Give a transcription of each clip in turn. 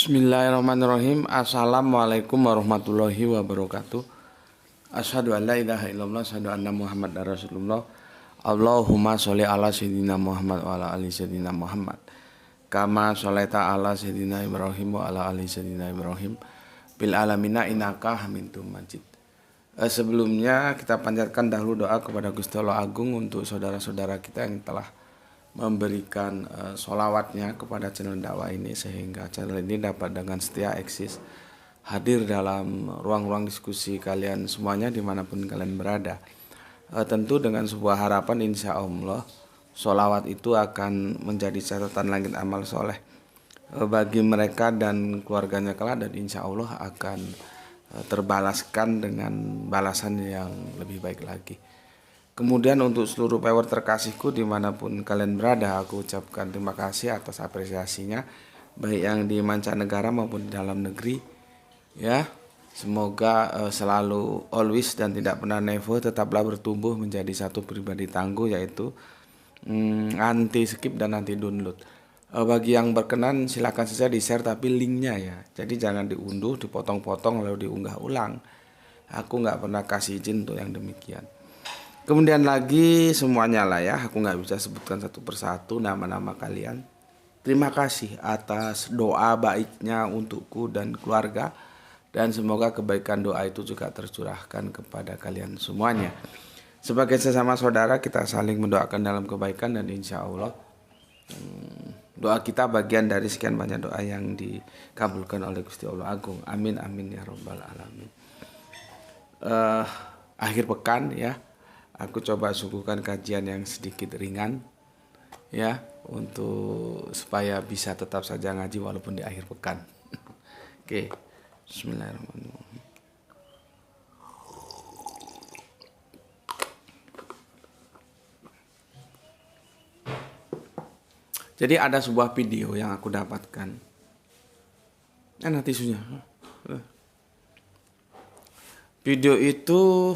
Bismillahirrahmanirrahim. Assalamualaikum warahmatullahi wabarakatuh. Asyhadu an la ilaha illallah, asyhadu anna Muhammadar Rasulullah. Allahumma sholli ala sayyidina Muhammad wa ala ali sayyidina Muhammad. Kama sholaita ala sayyidina Ibrahim wa ala ali sayyidina Ibrahim. Bil alamina innaka Hamidum Majid. Sebelumnya kita panjatkan dahulu doa kepada Gusti Allah Agung untuk saudara-saudara kita yang telah memberikan sholawatnya kepada channel dakwah ini, sehingga channel ini dapat dengan setia eksis hadir dalam ruang-ruang diskusi kalian semuanya dimanapun kalian berada. Tentu dengan sebuah harapan, insya Allah sholawat itu akan menjadi catatan langit amal soleh bagi mereka dan keluarganya kelak, dan insya Allah akan terbalaskan dengan balasan yang lebih baik lagi. Kemudian untuk seluruh viewer terkasihku dimanapun kalian berada, aku ucapkan terima kasih atas apresiasinya, baik yang di mancanegara maupun di dalam negeri. Ya, semoga selalu always dan tidak pernah never, tetaplah bertumbuh menjadi satu pribadi tangguh, yaitu anti skip dan anti download. Bagi yang berkenan silakan saja di share, tapi linknya ya, jadi jangan diunduh, dipotong-potong lalu diunggah ulang. Aku nggak pernah kasih izin untuk yang demikian. Kemudian lagi semuanya lah ya, aku nggak bisa sebutkan satu persatu nama-nama kalian. Terima kasih atas doa baiknya untukku dan keluarga, dan semoga kebaikan doa itu juga tercurahkan kepada kalian semuanya. Sebagai sesama saudara, kita saling mendoakan dalam kebaikan, dan insya Allah doa kita bagian dari sekian banyak doa yang dikabulkan oleh Gusti Allah Agung. Amin amin ya robbal alamin. Akhir pekan ya, aku coba suguhkan kajian yang sedikit ringan ya, untuk supaya bisa tetap saja ngaji walaupun di akhir pekan. Oke, bismillahirrahmanirrahim. Jadi ada sebuah video yang aku dapatkan. Enak tisunya. Video itu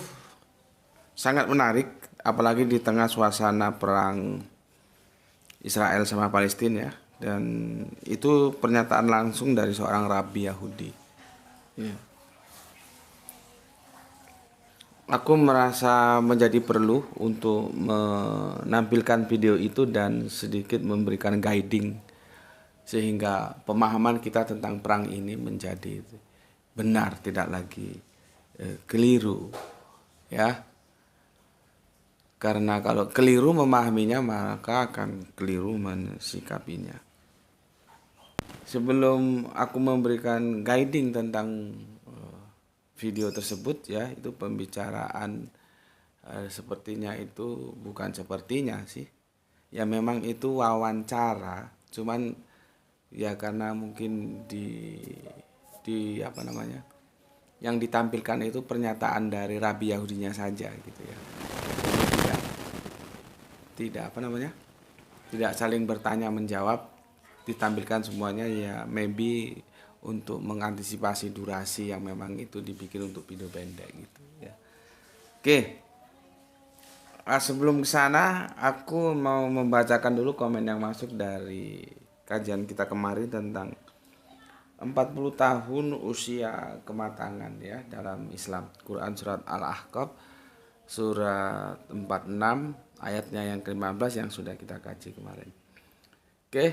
sangat menarik, apalagi di tengah suasana perang Israel sama Palestina ya. Dan itu pernyataan langsung dari seorang rabi Yahudi ya. Aku merasa menjadi perlu untuk menampilkan video itu dan sedikit memberikan guiding, sehingga pemahaman kita tentang perang ini menjadi benar, tidak lagi keliru ya. Karena kalau keliru memahaminya, maka akan keliru mensikapinya. Sebelum aku memberikan guiding tentang video tersebut ya, itu pembicaraan sepertinya itu bukan sepertinya sih. Ya memang itu wawancara, cuman ya karena mungkin di apa namanya, yang ditampilkan itu pernyataan dari rabi Yahudinya saja gitu ya. Tidak apa namanya, tidak saling bertanya menjawab, ditampilkan semuanya ya, maybe untuk mengantisipasi durasi yang memang itu dibikin untuk video pendek gitu ya. Oke, sebelum kesana aku mau membacakan dulu komen yang masuk dari kajian kita kemarin tentang 40 tahun usia kematangan ya dalam Islam. Quran surat Al-Ahqaf surat 46 ayatnya yang ke-15 yang sudah kita kaji kemarin. Oke.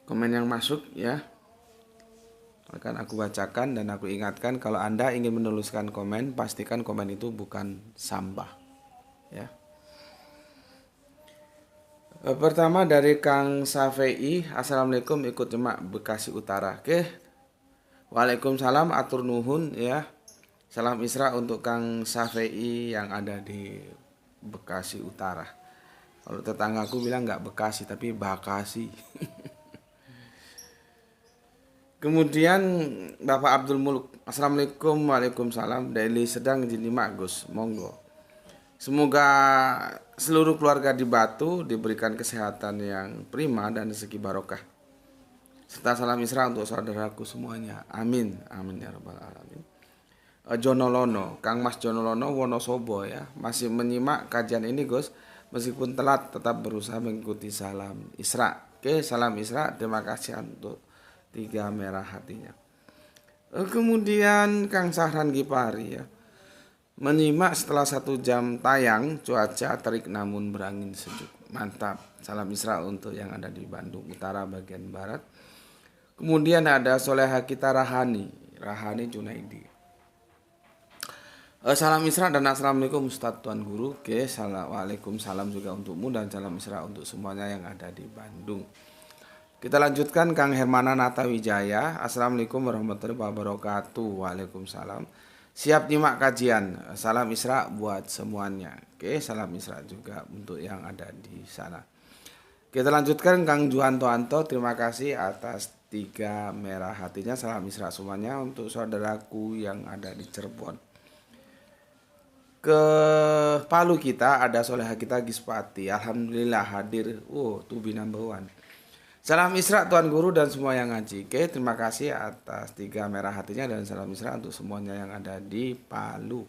Komen yang masuk ya akan aku bacakan, dan aku ingatkan kalau Anda ingin menuliskan komen, pastikan komen itu bukan sampah ya. Pertama dari Kang Safei, Assalamualaikum, ikut jemaah Bekasi Utara. Oke, waalaikumsalam, atur nuhun ya. Salam Isra untuk Kang Safei yang ada di Bekasi Utara. Kalau tetanggaku bilang nggak Bekasi tapi Bakasi. Kemudian Bapak Abdul Muluk, Assalamualaikum, waalaikumsalam. Daily sedang jadi Gus, monggo. Semoga seluruh keluarga di Batu diberikan kesehatan yang prima dan rezeki barokah, serta salam Isra untuk saudaraku semuanya. Amin, amin ya rabbal alamin. Jonolono, Kang Mas Jonolono Wonosobo ya, masih menyimak kajian ini Gus, meskipun telat tetap berusaha mengikuti salam Isra. Oke, salam Isra. Terima kasih untuk 3 merah hatinya. Kemudian Kang Sahran Gipari ya. Menyimak setelah 1 jam tayang, cuaca terik namun berangin sejuk. Mantap. Salam Isra untuk yang ada di Bandung Utara bagian barat. Kemudian ada Soleha kita Rahani Junaidi. Salam Isra dan Assalamualaikum Ustadz Tuan Guru. Oke, Waalaikumsalam juga untukmu dan salam Isra untuk semuanya yang ada di Bandung. Kita lanjutkan Kang Hermana Natawijaya. Assalamualaikum warahmatullahi wabarakatuh. Waalaikumsalam. Siap nyimak kajian. Salam Isra buat semuanya. Oke, salam Isra juga untuk yang ada di sana. Kita lanjutkan Kang Juhanto Anto. Terima kasih atas 3 merah hatinya. Salam Isra semuanya untuk saudaraku yang ada di Cirebon. Ke Palu kita ada Soleha kita Gispati. Alhamdulillah hadir. To be number one. Salam Isra Tuan Guru dan semua yang ngaji. Oke, terima kasih atas 3 merah hatinya dan salam Isra untuk semuanya yang ada di Palu.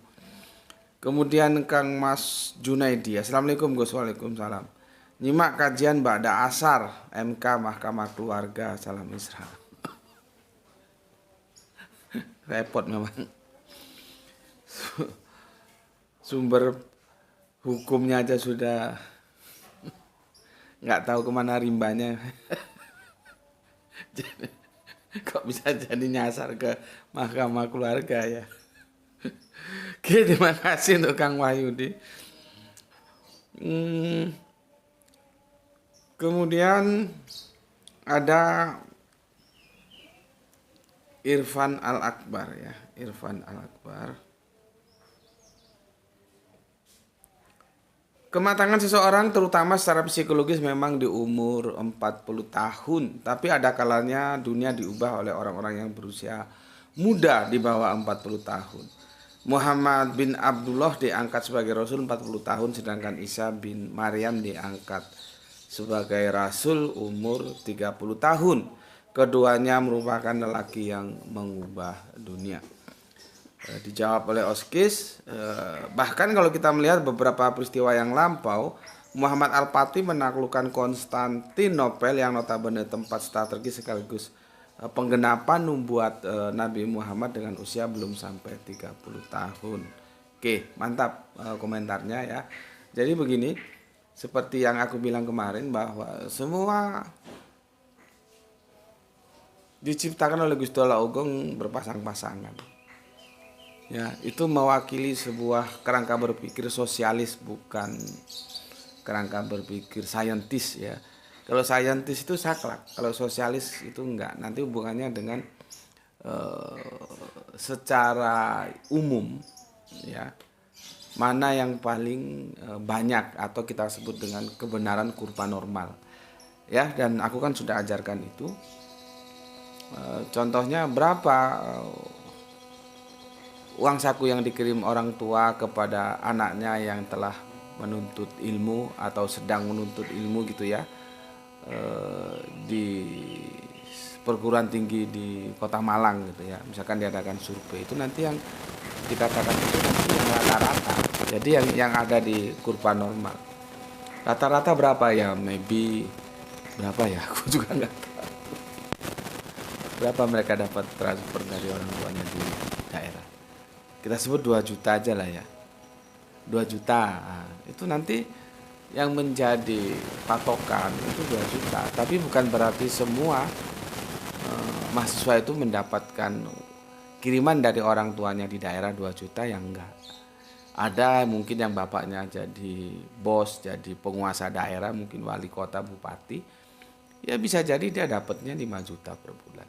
Kemudian Kang Mas Junaidi. Assalamualaikum Gus. Waalaikumsalam. Nyimak kajian Ba'da Asar MK Mahkamah Keluarga. Salam Isra. Repot memang. Sumber hukumnya aja sudah nggak tahu kemana rimbanya. Kok bisa jadi nyasar ke Mahkamah Keluarga ya. Oke, terima kasih untuk Kang Wahyudi. Kemudian ada Irfan Al-Akbar ya. Irfan Al-Akbar. Kematangan seseorang terutama secara psikologis memang di umur 40 tahun. Tapi ada kalanya dunia diubah oleh orang-orang yang berusia muda di bawah 40 tahun. Muhammad bin Abdullah diangkat sebagai Rasul 40 tahun. Sedangkan Isa bin Maryam diangkat sebagai Rasul umur 30 tahun. Keduanya merupakan lelaki yang mengubah dunia. Dijawab oleh Oskis. Bahkan kalau kita melihat beberapa peristiwa yang lampau, Muhammad Al-Fatih menaklukkan Konstantinopel yang notabene tempat strategis sekaligus penggenapan membuat Nabi Muhammad dengan usia belum sampai 30 tahun. Oke, mantap komentarnya ya. Jadi begini, seperti yang aku bilang kemarin bahwa semua diciptakan oleh Gusti Allah Ogong berpasang-pasangan. Ya, itu mewakili sebuah kerangka berpikir sosialis, bukan kerangka berpikir saintis ya. Kalau saintis itu saklek, kalau sosialis itu enggak. Nanti hubungannya dengan secara umum ya. Mana yang paling banyak atau kita sebut dengan kebenaran kurva normal. Ya, dan aku kan sudah ajarkan itu. Contohnya berapa uang saku yang dikirim orang tua kepada anaknya yang telah menuntut ilmu atau sedang menuntut ilmu gitu ya, di perguruan tinggi di Kota Malang gitu ya, misalkan diadakan survei, itu nanti yang dikatakan itu nanti yang rata-rata, jadi yang ada di kurva normal rata-rata berapa ya, maybe berapa ya, aku juga nggak tahu berapa mereka dapat transfer dari orang tuanya di daerah. Kita sebut 2 juta aja lah ya, 2 juta. Nah, itu nanti yang menjadi patokan itu 2 juta. Tapi bukan berarti semua mahasiswa itu mendapatkan kiriman dari orang tuanya di daerah 2 juta, yang enggak. Ada mungkin yang bapaknya jadi bos, jadi penguasa daerah, mungkin wali kota, bupati. Ya bisa jadi dia dapatnya 5 juta per bulan.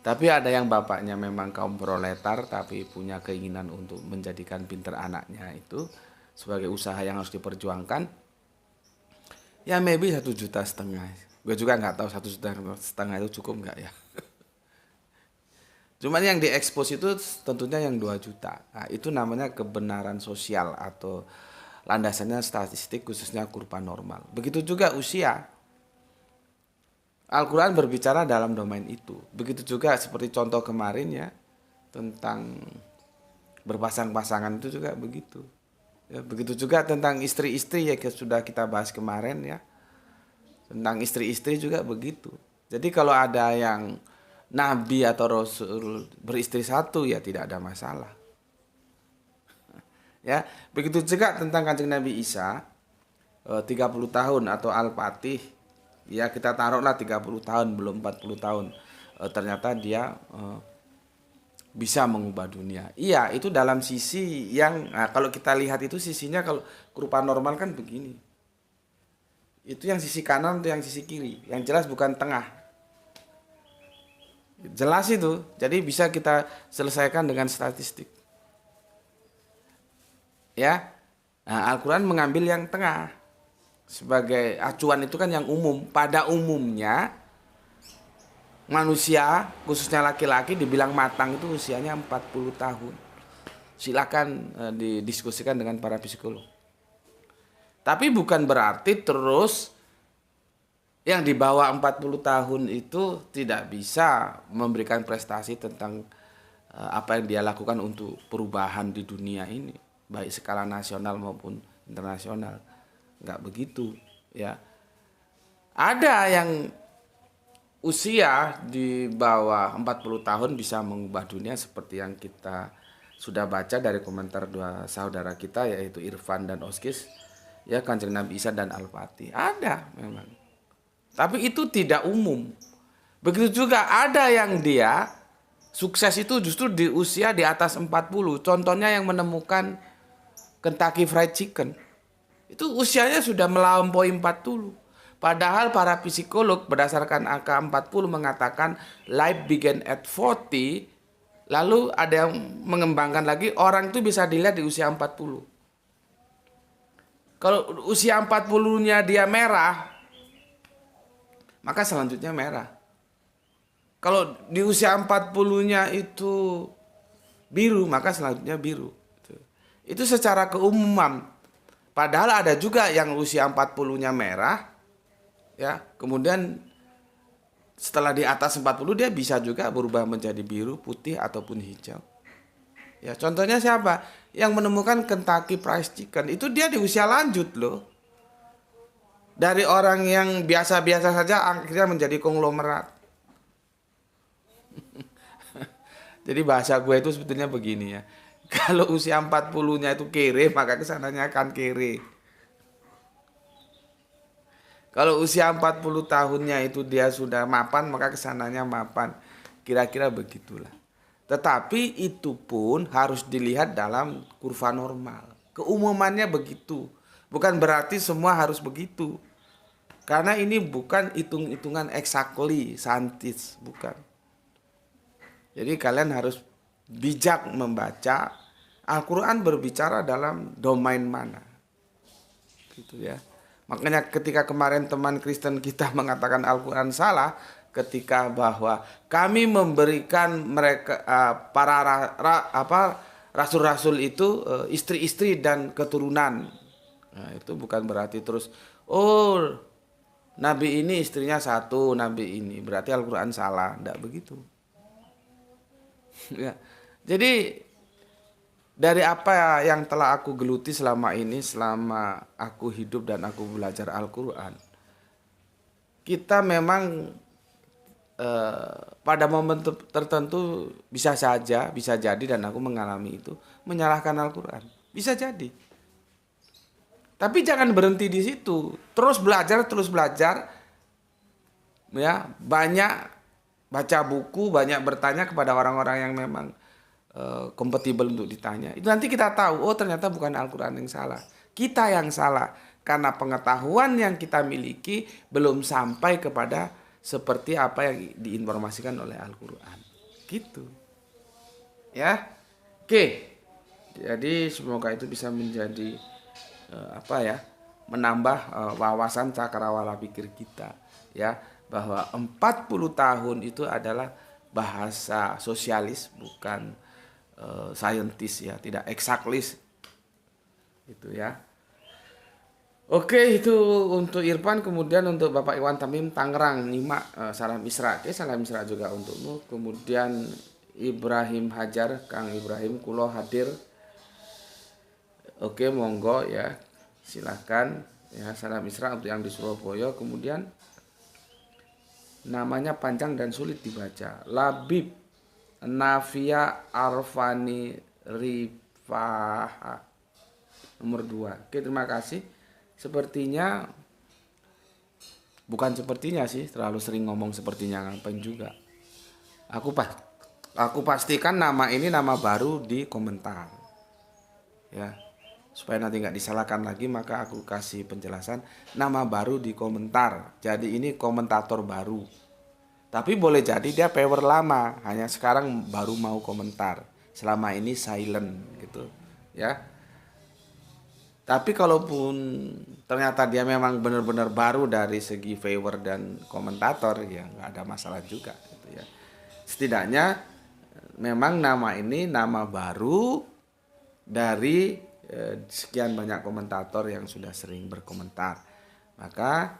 Tapi ada yang bapaknya memang kaum proletar tapi punya keinginan untuk menjadikan pinter anaknya itu sebagai usaha yang harus diperjuangkan. Ya maybe 1,5 juta. Gue juga nggak tahu 1,5 juta itu cukup nggak ya. Cuman yang diekspos itu tentunya yang 2 juta. Nah, itu namanya kebenaran sosial atau landasannya statistik, khususnya kurva normal. Begitu juga usia. Al-Quran berbicara dalam domain itu. Begitu juga seperti contoh kemarin ya, tentang berpasang-pasangan itu juga begitu. Ya, begitu juga tentang istri-istri ya, sudah kita bahas kemarin ya. Tentang istri-istri juga begitu. Jadi kalau ada yang nabi atau rasul beristri satu ya tidak ada masalah. Ya, begitu juga tentang Kanjeng Nabi Isa 30 tahun atau Al-Fatih. Ya kita taruhlah 30 tahun belum 40 tahun. Ternyata dia bisa mengubah dunia. Iya, itu dalam sisi yang kalau kita lihat itu sisinya kalau kerupa normal kan begini. Itu yang sisi kanan itu yang sisi kiri. Yang jelas bukan tengah. Jelas itu. Jadi bisa kita selesaikan dengan statistik. Ya. Nah, Al-Qur'an mengambil yang tengah. Sebagai acuan itu kan yang umum. Pada umumnya manusia, khususnya laki-laki dibilang matang itu usianya 40 tahun. Silakan didiskusikan dengan para psikolog. Tapi bukan berarti terus yang di bawah 40 tahun itu tidak bisa memberikan prestasi tentang apa yang dia lakukan untuk perubahan di dunia ini, baik skala nasional maupun internasional. Enggak begitu, ya. Ada yang usia di bawah 40 tahun bisa mengubah dunia seperti yang kita sudah baca dari komentar dua saudara kita yaitu Irfan dan Oskis, ya, Kanjeng Nabi Isa dan Al-Fatih. Ada memang. Tapi itu tidak umum. Begitu juga ada yang dia sukses itu justru di usia di atas 40. Contohnya yang menemukan Kentucky Fried Chicken. Itu usianya sudah melampaui 40. Padahal para psikolog berdasarkan angka 40 mengatakan life began at 40. Lalu ada yang mengembangkan lagi orang itu bisa dilihat di usia 40. Kalau usia 40-nya dia merah, maka selanjutnya merah. Kalau di usia 40-nya itu biru, maka selanjutnya biru. Itu secara keumuman. Padahal ada juga yang usia 40-nya merah, ya, kemudian setelah di atas 40 dia bisa juga berubah menjadi biru, putih ataupun hijau. Ya, contohnya siapa? Yang menemukan Kentucky Fried Chicken itu dia di usia lanjut loh. Dari orang yang biasa-biasa saja akhirnya menjadi konglomerat. Jadi bahasa gue itu sebetulnya begini ya. Kalau usia 40-nya itu kere, maka kesananya akan kere. Kalau usia 40 tahunnya itu dia sudah mapan, maka kesananya mapan. Kira-kira begitulah. Tetapi itu pun harus dilihat dalam kurva normal. Keumumannya begitu. Bukan berarti semua harus begitu. Karena ini bukan hitung-hitungan exactly, saintis, bukan. Jadi kalian harus bijak membaca Al-Quran berbicara dalam domain mana. Gitu ya. Makanya ketika kemarin teman Kristen kita mengatakan Al-Quran salah, ketika bahwa kami memberikan mereka para rasul-rasul itu istri-istri dan keturunan. Nah, itu bukan berarti terus nabi ini istrinya satu, nabi ini berarti Al-Quran salah. Tidak begitu. Ya. Jadi dari apa yang telah aku geluti selama ini, selama aku hidup dan aku belajar Al-Quran, kita memang pada momen tertentu bisa jadi dan aku mengalami itu, menyalahkan Al-Quran. Bisa jadi. Tapi jangan berhenti di situ. Terus belajar. Ya, banyak baca buku, banyak bertanya kepada orang-orang yang memang kompatibel untuk ditanya. Itu nanti kita tahu, ternyata bukan Al-Quran yang salah. Kita yang salah. Karena pengetahuan yang kita miliki belum sampai kepada seperti apa yang diinformasikan oleh Al-Quran. Gitu. Ya. Oke. Jadi semoga itu bisa menjadi menambah wawasan cakrawala pikir kita. Ya. Bahwa 40 tahun itu adalah bahasa sosialis, bukan saintis ya, tidak eksaklis itu ya. Oke, itu untuk Irfan. Kemudian untuk Bapak Iwan Tamim Tangerang nyimak salam Isra. Oke, salam Isra juga untukmu. Kemudian Ibrahim Hajar, Kang Ibrahim kulo hadir. Oke, monggo ya, silakan Ya, Salam Isra untuk yang di Surabaya. Kemudian namanya panjang dan sulit dibaca. Labib Nafia Arfani Rifaha. Nomor 2. Oke, terima kasih. Sepertinya, bukan sepertinya sih, terlalu sering ngomong sepertinya, ngapain juga. Aku pastikan nama ini nama baru di komentar. Ya, supaya nanti nggak disalahkan lagi, maka aku kasih penjelasan nama baru di komentar. Jadi ini komentator baru. Tapi boleh jadi dia viewer lama, hanya sekarang baru mau komentar. Selama ini silent gitu, ya. Tapi kalaupun ternyata dia memang benar-benar baru dari segi viewer dan komentator, ya nggak ada masalah juga gitu ya. Setidaknya memang nama ini nama baru dari sekian banyak komentator yang sudah sering berkomentar. Maka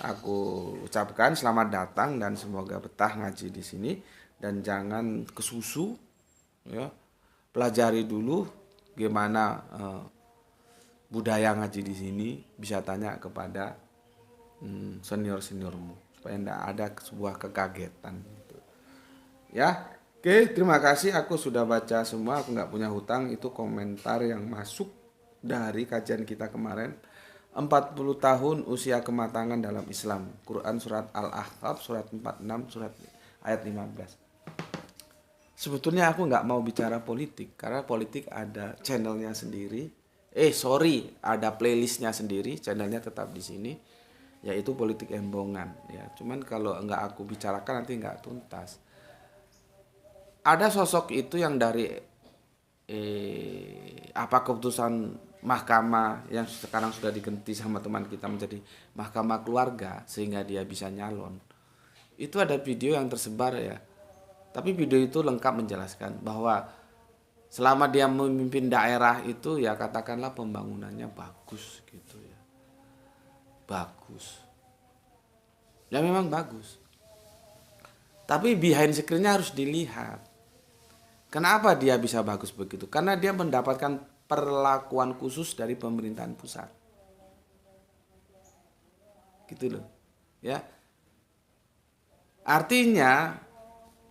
aku ucapkan selamat datang dan semoga betah ngaji di sini dan jangan kesusu, ya. Pelajari dulu gimana budaya ngaji di sini, bisa tanya kepada senior-seniormu supaya tidak ada sebuah kekagetan gitu. Ya. Oke, terima kasih. Aku sudah baca semua. Aku nggak punya hutang. Itu komentar yang masuk dari kajian kita kemarin. 40 tahun usia kematangan dalam Islam. Quran surat Al-Ahqaf, surat 46, surat ayat 15. Sebetulnya aku nggak mau bicara politik. Karena politik ada channelnya sendiri. Ada playlistnya sendiri. Channelnya tetap di sini. Yaitu politik embongan. Ya, cuman kalau nggak aku bicarakan nanti nggak tuntas. Ada sosok itu yang dari keputusan mahkamah yang sekarang sudah diganti sama teman kita menjadi mahkamah keluarga sehingga dia bisa nyalon. Itu ada video yang tersebar ya. Tapi video itu lengkap menjelaskan bahwa selama dia memimpin daerah itu ya katakanlah pembangunannya bagus gitu ya. Bagus. Ya memang bagus. Tapi behind screen-nya harus dilihat. Kenapa dia bisa bagus begitu? Karena dia mendapatkan perlakuan khusus dari pemerintahan pusat. Gitu loh. Ya. Artinya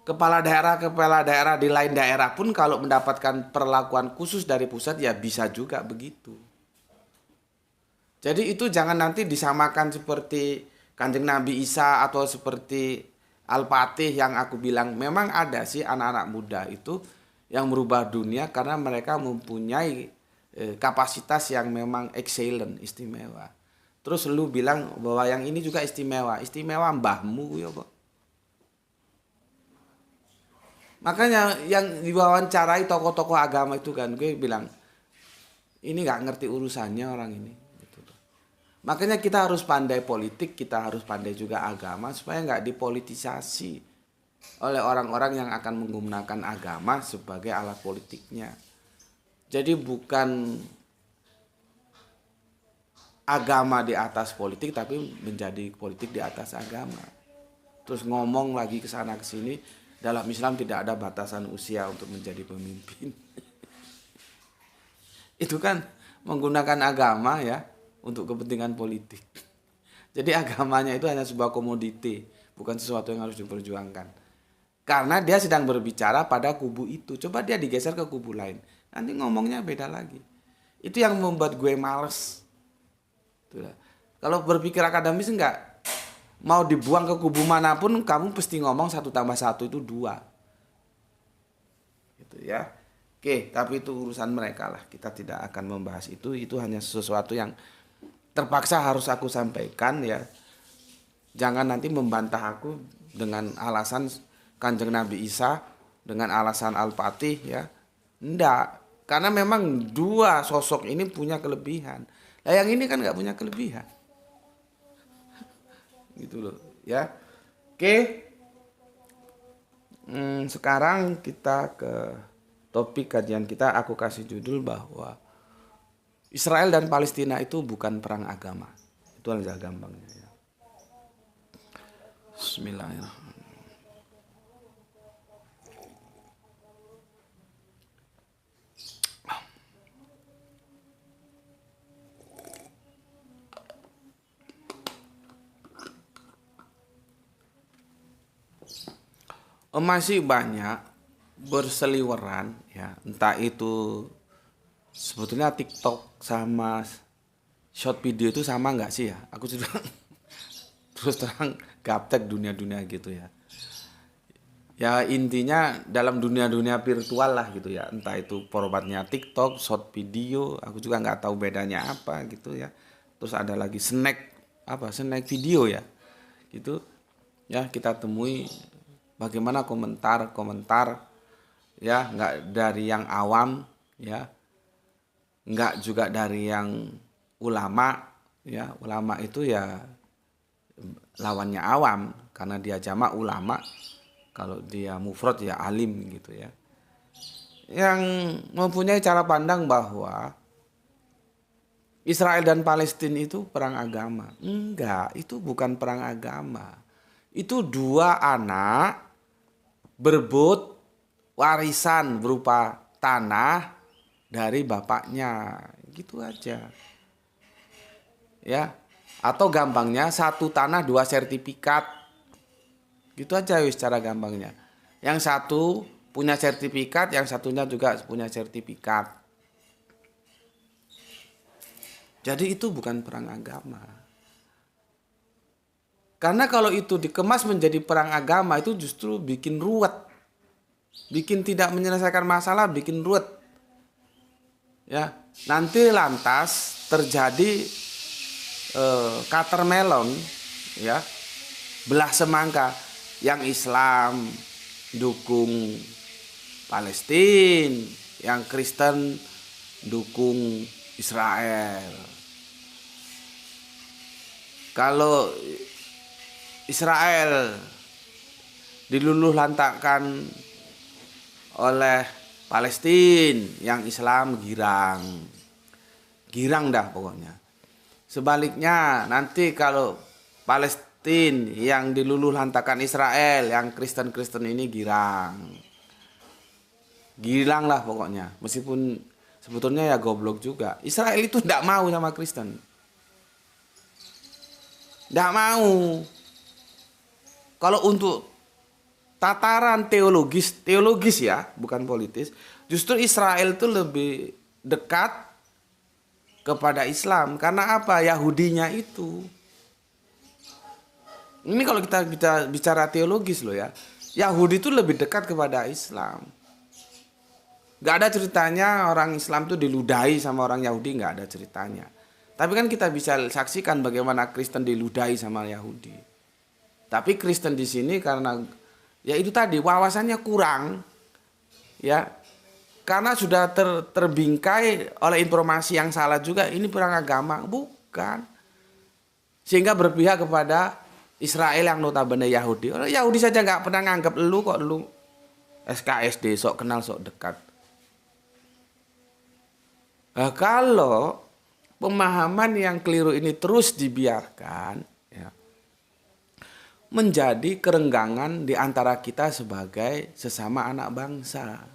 kepala daerah di lain daerah pun kalau mendapatkan perlakuan khusus dari pusat ya bisa juga begitu. Jadi itu jangan nanti disamakan seperti Kanjeng Nabi Isa atau seperti Al-Fatih yang aku bilang. Memang ada sih anak-anak muda itu yang merubah dunia karena mereka mempunyai kapasitas yang memang excellent, istimewa. Terus lu bilang bahwa yang ini juga istimewa. Istimewa mbahmu ya, Pak. Makanya yang diwawancarai tokoh-tokoh agama itu kan gue bilang ini nggak ngerti urusannya orang ini. Makanya kita harus pandai politik, kita harus pandai juga agama supaya nggak dipolitisasi oleh orang-orang yang akan menggunakan agama sebagai alat politiknya. Jadi bukan agama di atas politik, tapi menjadi politik di atas agama. Terus ngomong lagi ke sana ke sini, dalam Islam tidak ada batasan usia untuk menjadi pemimpin. Itu kan menggunakan agama ya untuk kepentingan politik. Jadi agamanya itu hanya sebuah komoditi, bukan sesuatu yang harus diperjuangkan. Karena dia sedang berbicara pada kubu itu. Coba dia digeser ke kubu lain, nanti ngomongnya beda lagi. Itu yang membuat gue males. Itulah. Kalau berpikir akademis enggak, mau dibuang ke kubu manapun kamu pasti ngomong 1 tambah 1 itu 2. Gitu ya. Oke, tapi itu urusan mereka lah. Kita tidak akan membahas itu. Itu hanya sesuatu yang terpaksa harus aku sampaikan ya. Jangan nanti membantah aku dengan alasan Kanjeng Nabi Isa, dengan alasan Al-Fatih ya. Enggak, karena memang dua sosok ini punya kelebihan. Nah yang ini kan nggak punya kelebihan. Gitu loh ya. Oke. Sekarang kita ke topik kajian kita. Aku kasih judul bahwa Israel dan Palestina itu bukan perang agama. Itu aja gampangnya ya. Bismillahirrahmanirrahim. masih banyak berseliweran ya, entah itu sebetulnya TikTok sama short video itu sama nggak sih ya? Aku sudah terus terang gaptek dunia-dunia gitu ya. Ya intinya dalam dunia-dunia virtual lah gitu ya. Entah itu formatnya TikTok, short video, aku juga nggak tahu bedanya apa gitu ya. Terus ada lagi snack video ya. Gitu ya, kita temui bagaimana komentar-komentar ya, nggak dari yang awam ya, nggak juga dari yang ulama ya. Ulama itu ya lawannya awam, karena dia jamak ulama, kalau dia mufrad ya alim gitu ya, yang mempunyai cara pandang bahwa Israel dan Palestina itu perang agama. Enggak, itu bukan perang agama. Itu dua anak berebut warisan berupa tanah dari bapaknya, gitu aja ya. Atau gampangnya satu tanah dua sertifikat, gitu aja wis cara gampangnya. Yang satu punya sertifikat, yang satunya juga punya sertifikat. Jadi itu bukan perang agama. Karena kalau itu dikemas menjadi perang agama, itu justru bikin ruwet, bikin tidak menyelesaikan masalah, bikin ruwet ya. Nanti lantas terjadi watermelon ya, belah semangka. Yang Islam dukung Palestina, yang Kristen dukung Israel. Kalau Israel diluluh lantakkan oleh Palestina, yang Islam girang dah pokoknya. Sebaliknya nanti kalau Palestina yang diluluh lantakan Israel, yang Kristen ini girang lah pokoknya. Meskipun sebetulnya ya goblok juga. Israel itu tidak mau sama Kristen, tidak mau. Kalau untuk tataran teologis ya, bukan politis, justru Israel itu lebih dekat kepada Islam. Karena apa? Yahudinya itu. Ini kalau kita bicara teologis loh ya. Yahudi itu lebih dekat kepada Islam. Gak ada ceritanya orang Islam itu diludahi sama orang Yahudi, gak ada ceritanya. Tapi kan kita bisa saksikan bagaimana Kristen diludahi sama Yahudi. Tapi Kristen di sini karena ya itu tadi wawasannya kurang ya. Karena sudah terbingkai oleh informasi yang salah juga, ini perang agama, bukan. Sehingga berpihak kepada Israel yang notabene Yahudi. Orang Yahudi saja nggak pernah nganggap lu kok lu SKSD, sok kenal sok dekat. Nah, kalau pemahaman yang keliru ini terus dibiarkan ya, menjadi kerenggangan di antara kita sebagai sesama anak bangsa.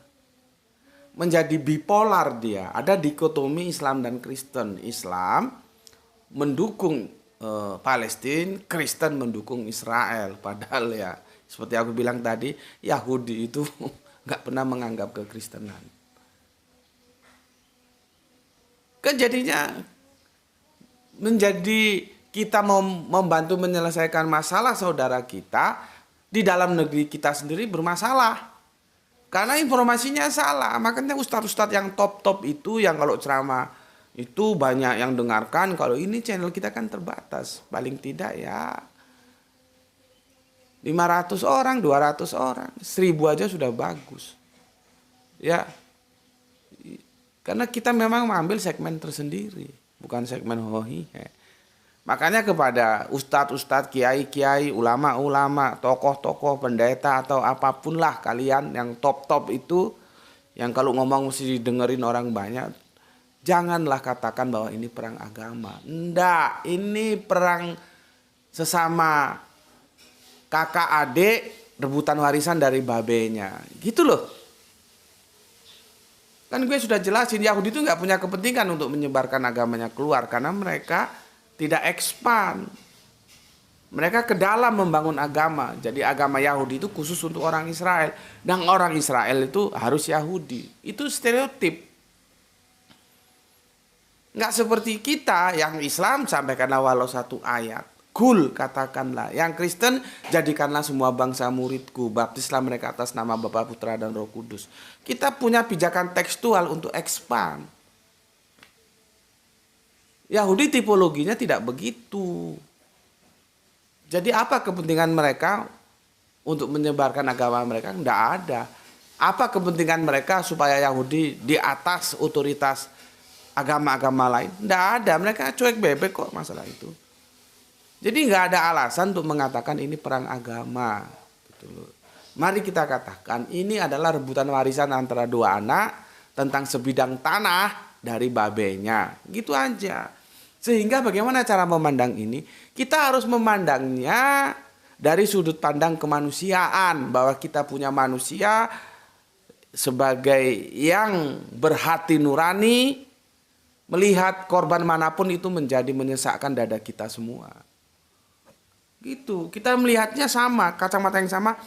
Menjadi bipolar dia, ada dikotomi Islam dan Kristen. Islam mendukung Palestina, Kristen mendukung Israel. Padahal ya seperti aku bilang tadi, Yahudi itu nggak pernah menganggap kekristenan. Kan jadinya menjadi kita membantu menyelesaikan masalah saudara kita di dalam negeri kita sendiri bermasalah. Karena informasinya salah. Makanya ustadz-ustadz yang top-top itu, yang kalau ceramah itu banyak yang dengarkan. Kalau ini channel kita kan terbatas, paling tidak ya 500 orang, 200 orang, 1000 aja sudah bagus ya. Karena kita memang mengambil segmen tersendiri, bukan segmen hohihe. Makanya kepada ustadz-ustadz, kiai-kiai, ulama-ulama, tokoh-tokoh, pendeta atau apapun lah kalian yang top-top itu, yang kalau ngomong mesti didengerin orang banyak, janganlah katakan bahwa ini perang agama. Enggak, ini perang sesama kakak adik rebutan warisan dari babenya. Gitu loh. Kan gue sudah jelasin, Yahudi itu nggak punya kepentingan untuk menyebarkan agamanya keluar, karena mereka tidak expand. Mereka ke dalam membangun agama. Jadi agama Yahudi itu khusus untuk orang Israel. Dan orang Israel itu harus Yahudi. Itu stereotip. Nggak seperti kita yang Islam sampaikanlah walau satu ayat. Kul katakanlah. Yang Kristen jadikanlah semua bangsa muridku. Baptislah mereka atas nama Bapa, Putra, dan Roh Kudus. Kita punya pijakan tekstual untuk expand. Yahudi tipologinya tidak begitu. Jadi apa kepentingan mereka untuk menyebarkan agama mereka? Tidak ada. Apa kepentingan mereka supaya Yahudi di atas otoritas agama-agama lain? Tidak ada. Mereka cuek bebek kok masalah itu. Jadi nggak ada alasan untuk mengatakan ini perang agama. Gitu loh. Mari kita katakan ini adalah rebutan warisan antara dua anak tentang sebidang tanah dari babenya. Gitu aja. Sehingga bagaimana cara memandang ini? Kita harus memandangnya dari sudut pandang kemanusiaan. Bahwa kita punya manusia sebagai yang berhati nurani. Melihat korban manapun itu menjadi menyesakkan dada kita semua. Gitu. Kita melihatnya sama, kacamata yang sama.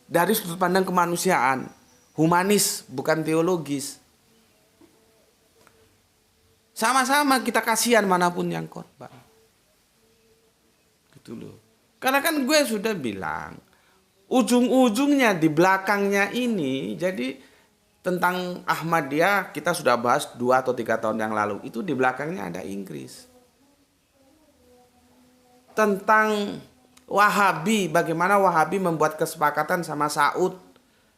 Dari sudut pandang kemanusiaan. Humanis, bukan teologis. Sama-sama kita kasihan manapun yang korban. Gitu loh. Karena kan gue sudah bilang, ujung-ujungnya di belakangnya ini, jadi tentang Ahmadiyah kita sudah bahas 2 atau 3 tahun yang lalu. Itu di belakangnya ada Inggris. Tentang Wahabi, bagaimana Wahabi membuat kesepakatan sama Saud.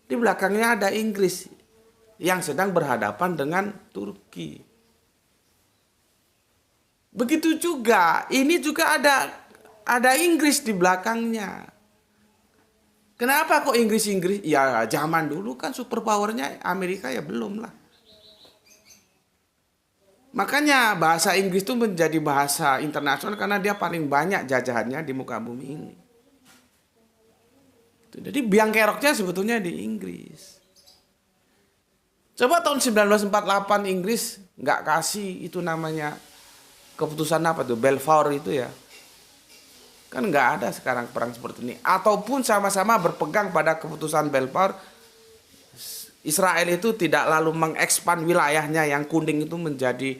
Di belakangnya ada Inggris yang sedang berhadapan dengan Turki. Begitu juga, ini juga ada Inggris di belakangnya. Kenapa kok Inggris? Ya zaman dulu kan superpowernya Amerika ya belum lah. Makanya bahasa Inggris itu menjadi bahasa internasional karena dia paling banyak jajahannya di muka bumi ini. Jadi biang keroknya sebetulnya di Inggris. Coba tahun 1948 Inggris nggak kasih itu namanya keputusan apa tuh, Balfour itu ya. Kan nggak ada sekarang perang seperti ini. Ataupun sama-sama berpegang pada keputusan Balfour, Israel itu tidak lalu mengekspan wilayahnya yang kuning itu menjadi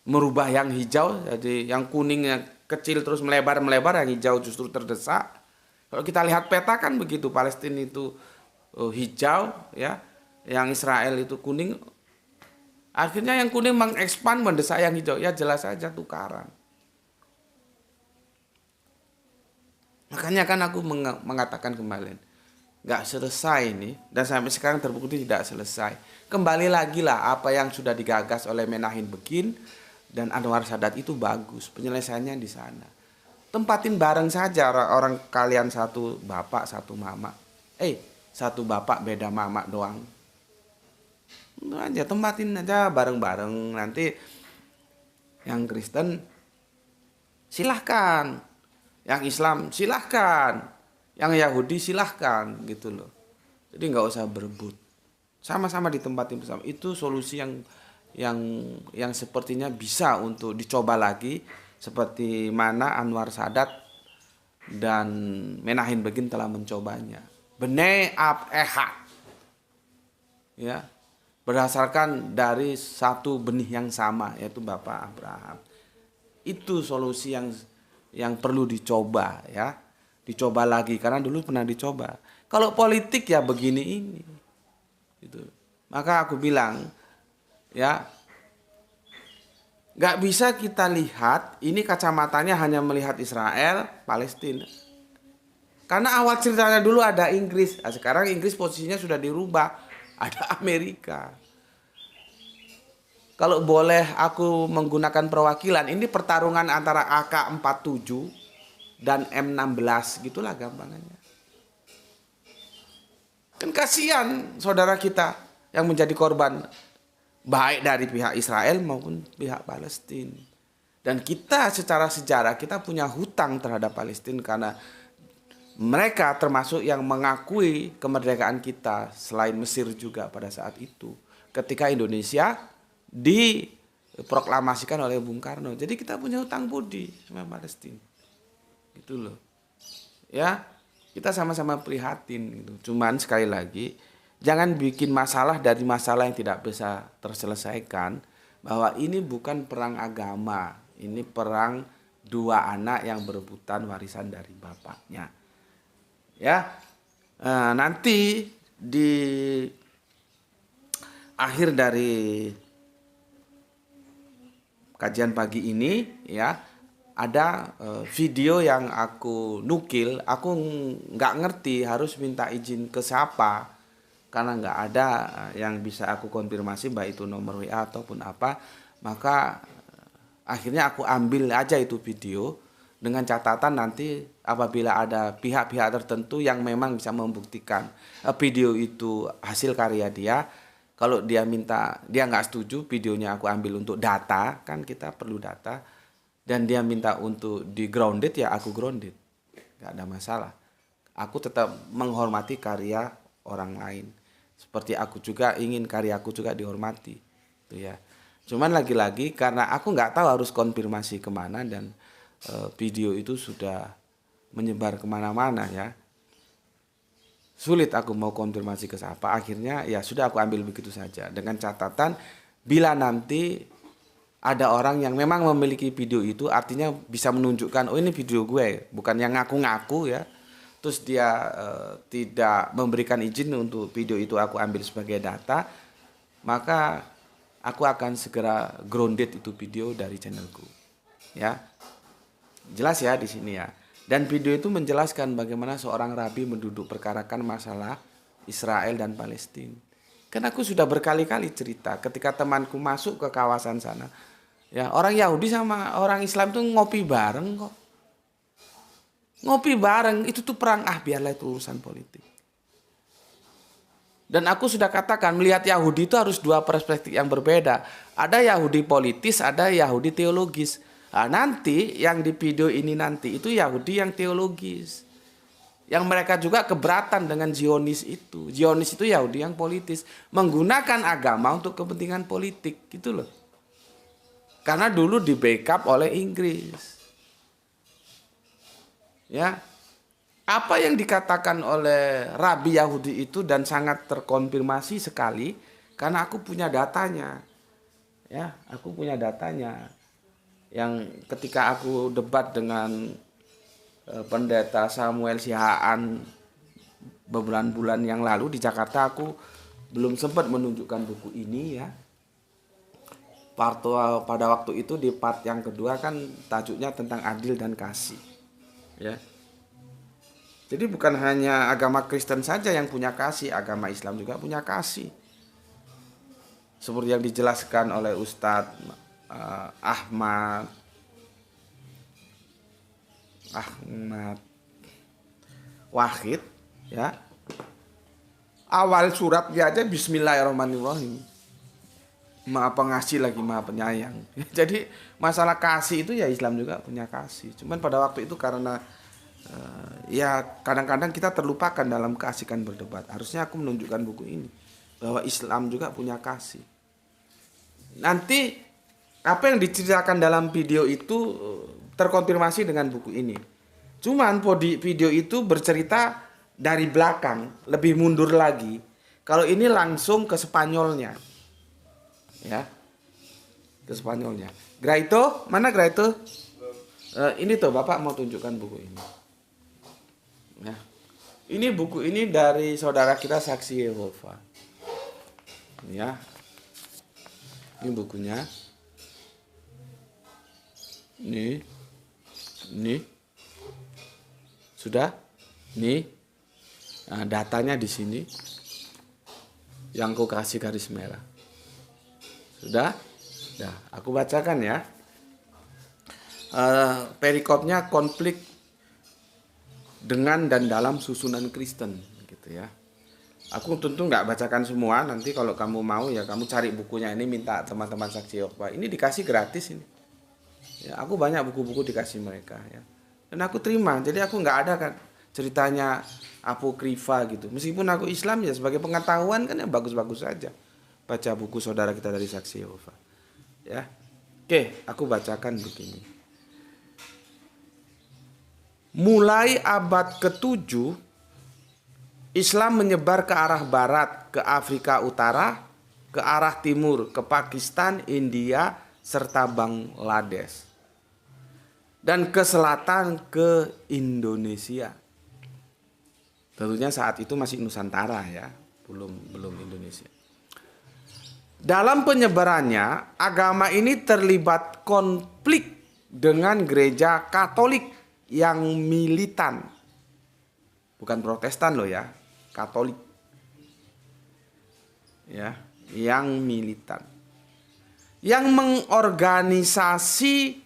merubah yang hijau. Jadi yang kuning yang kecil terus melebar, yang hijau justru terdesak. Kalau kita lihat peta kan begitu, Palestina itu hijau ya, yang Israel itu kuning. Akhirnya yang kuning mengekspan mendesak yang hijau, ya jelas saja tukaran. Makanya kan aku mengatakan kemarin, nggak selesai ini, dan sampai sekarang terbukti tidak selesai. Kembali lagi lah apa yang sudah digagas oleh Menahem Begin dan Anwar Sadat itu bagus, penyelesaiannya di sana. Tempatin bareng saja orang kalian satu bapak satu mama, satu bapak beda mama doang. Itu aja, tempatin aja bareng-bareng. Nanti yang Kristen silahkan, yang Islam silahkan, yang Yahudi silahkan, gitu loh. Jadi nggak usah berebut, sama-sama ditempatin bersama. Itu solusi yang sepertinya bisa untuk dicoba lagi, seperti mana Anwar Sadat dan Menahem Begin telah mencobanya. Bnei Ab Ehad, ya, berdasarkan dari satu benih yang sama, yaitu Bapak Abraham. Itu solusi yang perlu dicoba ya. Dicoba lagi karena dulu pernah dicoba. Kalau politik ya begini ini. Gitu. Maka aku bilang ya, nggak bisa kita lihat ini kacamatanya hanya melihat Israel, Palestina. Karena awal ceritanya dulu ada Inggris. Nah, sekarang Inggris posisinya sudah dirubah. Ada Amerika. Kalau boleh aku menggunakan perwakilan, ini pertarungan antara AK-47 dan M16, gitulah gampangannya. Kan kasihan saudara kita yang menjadi korban, baik dari pihak Israel maupun pihak Palestina. Dan kita secara sejarah kita punya hutang terhadap Palestina karena mereka termasuk yang mengakui kemerdekaan kita selain Mesir juga pada saat itu. Ketika Indonesia diproklamasikan oleh Bung Karno. Jadi kita punya hutang budi sama Palestina. gitu loh. Ya, kita sama-sama prihatin gitu. Cuman sekali lagi, jangan bikin masalah dari masalah yang tidak bisa terselesaikan, bahwa ini bukan perang agama, ini perang dua anak yang berebutan warisan dari bapaknya. Ya, nanti di akhir dari kajian pagi ini ya ada video yang aku nukil. Aku nggak ngerti harus minta izin ke siapa karena nggak ada yang bisa aku konfirmasi baik itu nomor WA ataupun apa. Maka akhirnya aku ambil aja itu video dengan catatan nanti apabila ada pihak-pihak tertentu yang memang bisa membuktikan video itu hasil karya dia. Kalau dia minta, dia nggak setuju videonya aku ambil untuk data, kan kita perlu data. Dan dia minta untuk di grounded, ya aku grounded. Nggak ada masalah. Aku tetap menghormati karya orang lain. Seperti aku juga ingin karyaku juga dihormati. Itu ya. Cuman lagi-lagi karena aku nggak tahu harus konfirmasi kemana dan video itu sudah menyebar kemana-mana ya. Sulit aku mau konfirmasi ke siapa. Akhirnya ya sudah aku ambil begitu saja. Dengan catatan bila nanti ada orang yang memang memiliki video itu artinya bisa menunjukkan oh ini video gue, bukan yang ngaku-ngaku ya. Terus dia tidak memberikan izin untuk video itu aku ambil sebagai data, maka aku akan segera grounded itu video dari channelku. Ya. Jelas ya di sini ya. Dan video itu menjelaskan bagaimana seorang rabi menduduk perkarakan masalah Israel dan Palestina. Kan aku sudah berkali-kali cerita ketika temanku masuk ke kawasan sana. Ya, orang Yahudi sama orang Islam tuh ngopi bareng kok. Ngopi bareng, itu tuh perang, biarlah itu urusan politik. Dan aku sudah katakan melihat Yahudi itu harus dua perspektif yang berbeda. Ada Yahudi politis, ada Yahudi teologis. Nah, nanti yang di video ini nanti itu Yahudi yang teologis. Yang mereka juga keberatan dengan Zionis itu. Zionis itu Yahudi yang politis. Menggunakan agama untuk kepentingan politik gitu loh. Karena dulu di backup oleh Inggris. Ya. Apa yang dikatakan oleh Rabi Yahudi itu dan sangat terkonfirmasi sekali karena aku punya datanya. Ya, aku punya datanya. Yang ketika aku debat dengan pendeta Samuel Sihaan beberapa bulan yang lalu di Jakarta, aku belum sempat menunjukkan buku ini ya. Pada waktu itu di part yang kedua kan tajuknya tentang adil dan kasih. Ya. Jadi bukan hanya agama Kristen saja yang punya kasih, agama Islam juga punya kasih. Seperti yang dijelaskan oleh Ustadz Ahmad Wahid ya. Awal suratnya aja Bismillahirrahmanirrahim. Maha pengasih lagi maha penyayang. Jadi masalah kasih itu ya Islam juga punya kasih. Cuman pada waktu itu karena ya kadang-kadang kita terlupakan dalam keasikan berdebat. Harusnya aku menunjukkan buku ini bahwa Islam juga punya kasih. Nanti apa yang diceritakan dalam video itu terkonfirmasi dengan buku ini. Cuman video itu bercerita dari belakang, lebih mundur lagi. Kalau ini langsung ke Spanyolnya. Ya, ke Spanyolnya. Graito, mana Graito? Ini tuh Bapak mau tunjukkan buku ini. Nah, ini buku ini dari saudara kita Saksi Yehova. Ya, ini bukunya. Ini, sudah, nih, nah, datanya di sini. Yang aku kasih garis merah. Sudah? Nah, aku bacakan ya. Perikopnya konflik dengan dan dalam susunan Kristen gitu ya. Aku tentu nggak bacakan semua. Nanti kalau kamu mau ya kamu cari bukunya ini, minta teman-teman Saksi Yehova. Ini dikasih gratis ini. Ya, aku banyak buku-buku dikasih mereka ya. Dan aku terima. Jadi aku nggak ada kan ceritanya apokrifa gitu. Meskipun aku Islam ya sebagai pengetahuan kan ya bagus-bagus saja. Baca buku saudara kita dari Saksi Yehova. Ya. Oke, aku bacakan begini. mulai abad ke-7 Islam menyebar ke arah barat, ke Afrika Utara, ke arah timur, ke Pakistan, India, serta Bangladesh. Dan ke selatan ke Indonesia. Tentunya saat itu masih Nusantara ya, belum Indonesia. Dalam penyebarannya, agama ini terlibat konflik dengan gereja Katolik yang militan. Bukan Protestan loh ya, Katolik. Ya, yang militan. Yang mengorganisasi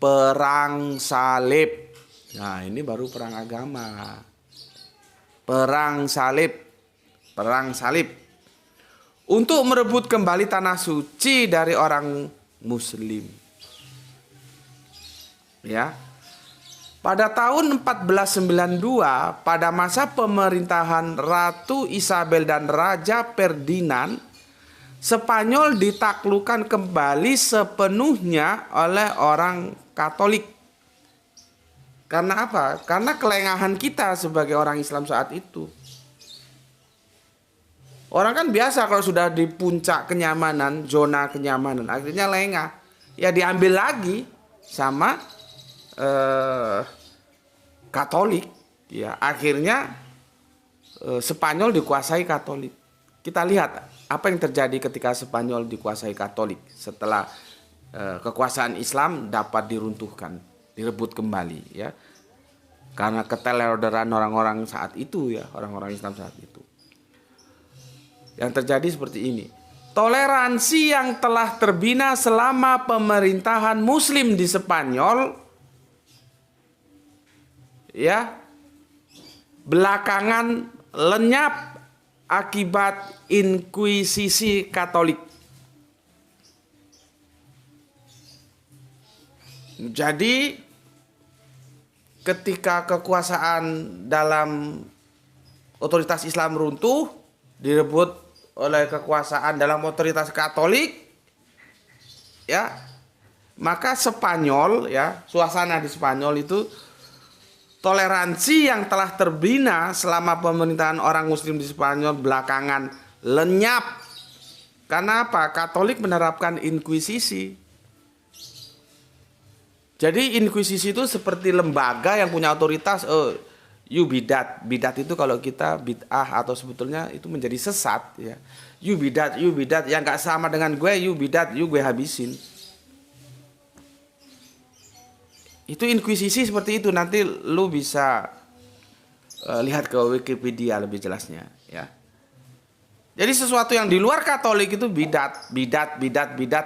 perang salib. Nah, ini baru perang agama. Perang salib. Untuk merebut kembali tanah suci dari orang Muslim. Ya. Pada tahun 1492, pada masa pemerintahan Ratu Isabel dan Raja Ferdinand, Spanyol ditaklukkan kembali sepenuhnya oleh orang Katolik. Karena apa? Karena kelengahan kita sebagai orang Islam saat itu. Orang kan biasa kalau sudah di puncak kenyamanan, zona kenyamanan, akhirnya lengah. Ya diambil lagi sama Katolik. Ya, akhirnya Spanyol dikuasai Katolik. Kita lihat apa yang terjadi ketika Spanyol dikuasai Katolik setelah kekuasaan Islam dapat diruntuhkan, direbut kembali ya. Karena keteledoran orang-orang saat itu ya, orang-orang Islam saat itu. Yang terjadi seperti ini. Toleransi yang telah terbina selama pemerintahan Muslim di Spanyol ya belakangan lenyap akibat inkuisisi Katolik. Jadi ketika kekuasaan dalam otoritas Islam runtuh, direbut oleh kekuasaan dalam otoritas Katolik, ya, maka Spanyol, ya, suasana di Spanyol itu toleransi yang telah terbina selama pemerintahan orang Muslim di Spanyol belakangan lenyap. Karena apa? Katolik menerapkan inkuisisi. Jadi inkuisisi itu seperti lembaga yang punya otoritas. You bidat. Bidat itu kalau kita bid'ah atau sebetulnya itu menjadi sesat ya. You bidat yang gak sama dengan gue, you bidat, you gue habisin. Itu inkuisisi seperti itu. Nanti lu bisa lihat ke Wikipedia lebih jelasnya ya. Jadi sesuatu yang di luar Katolik itu bidat,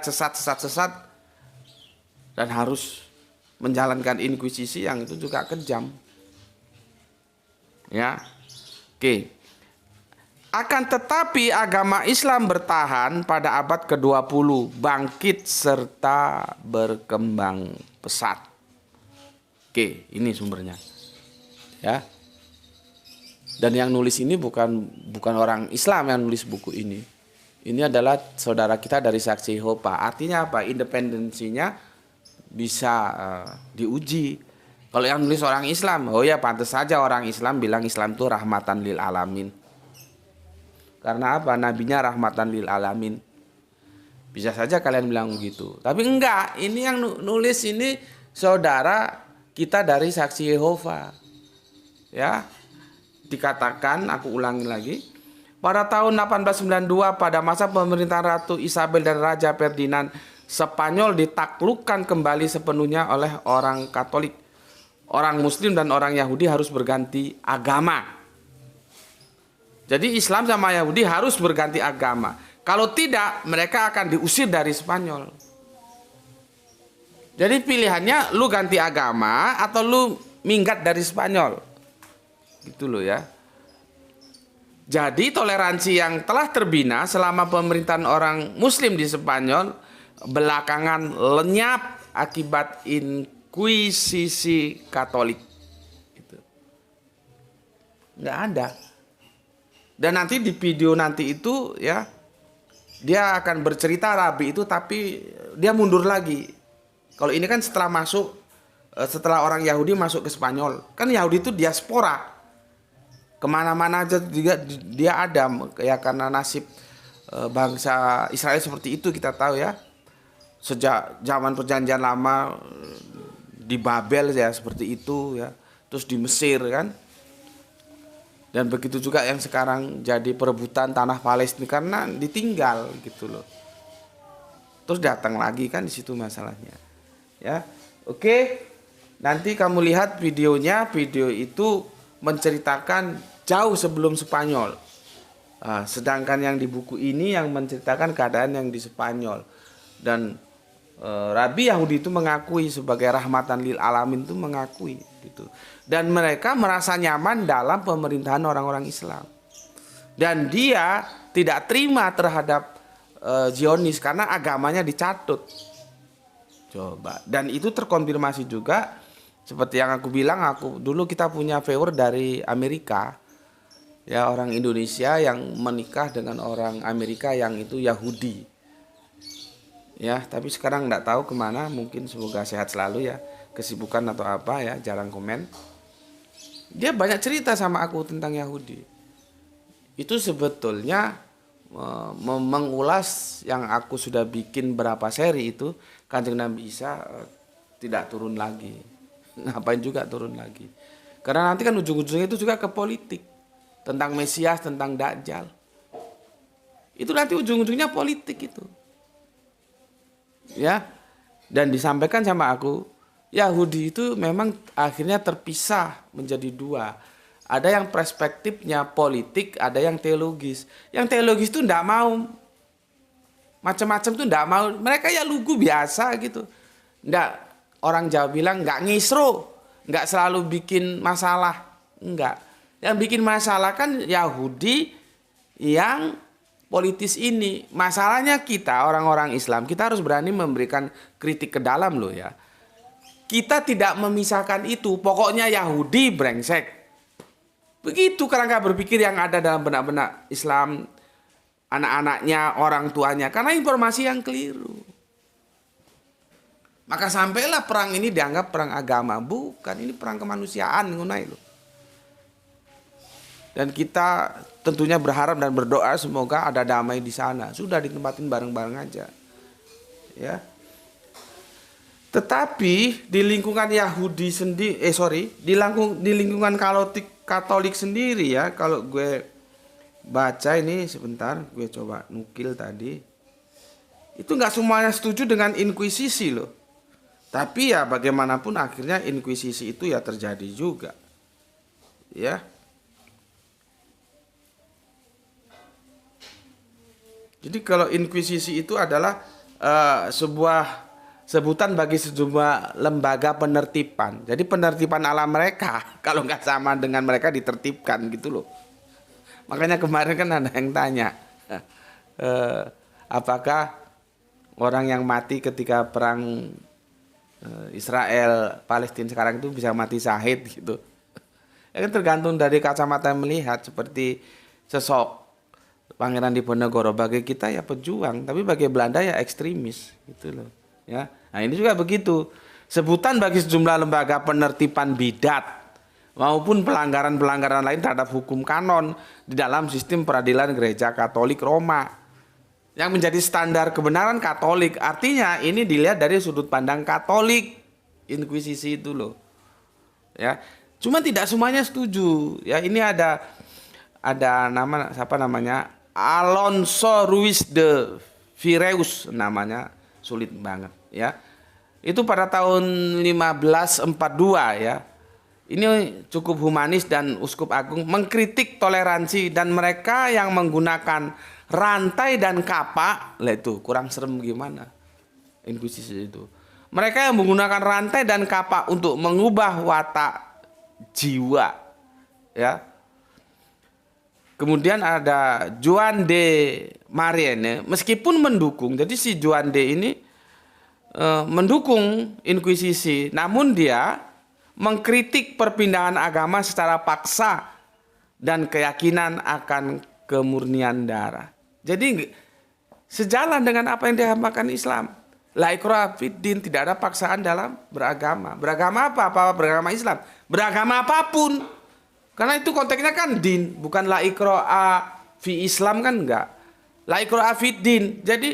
sesat dan harus menjalankan inkuisisi yang itu juga kejam. Ya. Oke. Akan tetapi agama Islam bertahan pada abad ke-20, bangkit serta berkembang pesat. Oke, ini sumbernya. Ya. Dan yang nulis ini bukan orang Islam yang nulis buku ini. Ini adalah saudara kita dari Saksi Yehova. Artinya apa? Independensinya bisa diuji. Kalau yang nulis orang Islam, oh ya pantas saja orang Islam bilang Islam itu rahmatan lil alamin. Karena apa? Nabinya rahmatan lil alamin. Bisa saja kalian bilang begitu. Tapi enggak, ini yang nulis ini saudara kita dari Saksi Yehova. Ya. Dikatakan, aku ulangi lagi. Pada tahun 1892 pada masa pemerintahan Ratu Isabel dan Raja Ferdinand, Spanyol ditaklukkan kembali sepenuhnya oleh orang Katolik. Orang Muslim dan orang Yahudi harus berganti agama. Jadi Islam sama Yahudi harus berganti agama. Kalau tidak, mereka akan diusir dari Spanyol. Jadi pilihannya lu ganti agama atau lu minggat dari Spanyol. Gitu loh ya. Jadi toleransi yang telah terbina selama pemerintahan orang Muslim di Spanyol belakangan lenyap akibat inkuisisi Katolik. Gitu. Nggak ada. Dan nanti di video nanti itu ya dia akan bercerita Rabi itu tapi dia mundur lagi. Kalau ini kan setelah masuk setelah orang Yahudi masuk ke Spanyol. Kan Yahudi itu diaspora, kemana-mana aja dia ada ya, karena nasib bangsa Israel seperti itu kita tahu ya. Sejak zaman perjanjian lama di Babel ya seperti itu ya, terus di Mesir kan, dan begitu juga yang sekarang jadi perebutan tanah Palestina karena ditinggal gitu loh. Terus datang lagi kan, di situ masalahnya ya. Oke, nanti kamu lihat videonya. Video itu menceritakan jauh sebelum Spanyol. Sedangkan yang di buku ini yang menceritakan keadaan yang di Spanyol. Dan Rabi Yahudi itu mengakui sebagai rahmatan lil alamin, itu mengakui gitu. Dan mereka merasa nyaman dalam pemerintahan orang-orang Islam. Dan dia tidak terima terhadap Zionis karena agamanya dicatut. Coba. Dan itu terkonfirmasi juga seperti yang aku bilang, dulu kita punya viewer dari Amerika. Ya, orang Indonesia yang menikah dengan orang Amerika yang itu Yahudi. Ya, tapi sekarang nggak tahu kemana, mungkin semoga sehat selalu ya, kesibukan atau apa ya, jarang komen. Dia banyak cerita sama aku tentang Yahudi. Itu sebetulnya mengulas yang aku sudah bikin berapa seri itu, Kanjeng Nabi Isa tidak turun lagi. Ngapain juga turun lagi? Karena nanti kan ujung-ujungnya itu juga ke politik. Tentang Mesias, tentang Dajjal. Itu nanti ujung-ujungnya politik itu. Ya. Dan disampaikan sama aku, Yahudi itu memang akhirnya terpisah menjadi dua. Ada yang perspektifnya politik, ada yang teologis. Yang teologis itu enggak mau. Macam-macam tuh enggak mau. Mereka ya lugu biasa gitu. Enggak, orang Jawa bilang enggak ngisro, enggak selalu bikin masalah. Enggak. Yang bikin masalah kan Yahudi yang politis ini. Masalahnya kita orang-orang Islam, kita harus berani memberikan kritik ke dalam loh ya. Kita tidak memisahkan itu. Pokoknya Yahudi brengsek. Begitu kerangka berpikir yang ada dalam benak-benak Islam, anak-anaknya, orang tuanya, karena informasi yang keliru. Maka sampailah perang ini dianggap perang agama. Bukan, ini perang kemanusiaan ngunai loh. Dan kita tentunya berharap dan berdoa semoga ada damai di sana. Sudah ditempatin bareng-bareng aja. Ya. Tetapi di lingkungan Yahudi sendiri, di lingkungan Katolik sendiri ya, kalau gue baca ini sebentar, gue coba nukil tadi. Itu nggak semuanya setuju dengan inkuisisi loh. Tapi ya bagaimanapun akhirnya inkuisisi itu ya terjadi juga. Ya. Jadi kalau inkuisisi itu adalah sebuah sebutan bagi sejumlah lembaga penertiban. Jadi penertiban ala mereka kalau nggak sama dengan mereka ditertibkan gitu loh. Makanya kemarin kan ada yang tanya, apakah orang yang mati ketika perang Israel Palestina sekarang itu bisa mati syahid gitu. Ya kan tergantung dari kacamata yang melihat. Seperti sosok Pangeran Diponegoro bagi kita ya pejuang, tapi bagi Belanda ya ekstremis gitu loh. Ya, nah ini juga begitu. Sebutan bagi sejumlah lembaga penertiban bidat maupun pelanggaran-pelanggaran lain terhadap hukum kanon di dalam sistem peradilan Gereja Katolik Roma yang menjadi standar kebenaran Katolik. Artinya ini dilihat dari sudut pandang Katolik, inkuisisi itu loh. Ya, cuma tidak semuanya setuju. Ya, ini ada nama siapa namanya? Alonso Ruiz de Vireus namanya, sulit banget ya. Itu pada tahun 1542 ya. Ini cukup humanis dan uskup agung mengkritik toleransi dan mereka yang menggunakan rantai dan kapak. Lah itu kurang serem gimana inkuisisi itu. Mereka yang menggunakan rantai dan kapak untuk mengubah watak jiwa ya. Kemudian ada Juan de Marienne, meskipun mendukung, jadi si Juan de ini mendukung inkuisisi, namun dia mengkritik perpindahan agama secara paksa dan keyakinan akan kemurnian darah. Jadi sejalan dengan apa yang dihambakan Islam. La ikraha fiddin, tidak ada paksaan dalam beragama. Beragama apa? Apa beragama Islam? Beragama apapun. Karena itu konteksnya kan din, bukan la ikraha fi Islam kan enggak. La ikraha fiddin. Jadi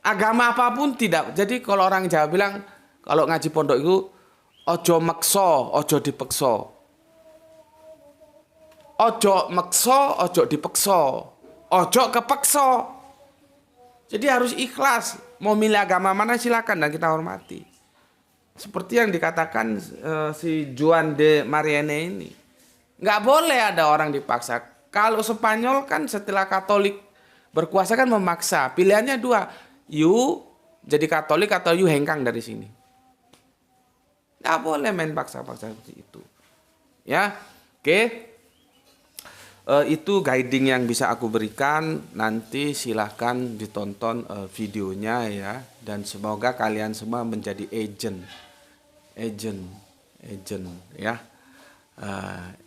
agama apapun tidak. Jadi kalau orang Jawa bilang kalau ngaji pondok itu ojo makso, ojo dipekso. Ojo makso, ojo dipekso. Ojo kepekso. Jadi harus ikhlas. Mau milih agama mana silakan dan kita hormati. Seperti yang dikatakan si Juan de Mariana ini. Nggak boleh ada orang dipaksa. Kalau Spanyol kan setelah Katolik berkuasa kan memaksa. Pilihannya dua. You jadi Katolik atau you hengkang dari sini. Nggak boleh main paksa-paksa seperti itu. Ya, oke. Itu guiding yang bisa aku berikan. Nanti silahkan ditonton videonya ya. Dan semoga kalian semua menjadi agent ya.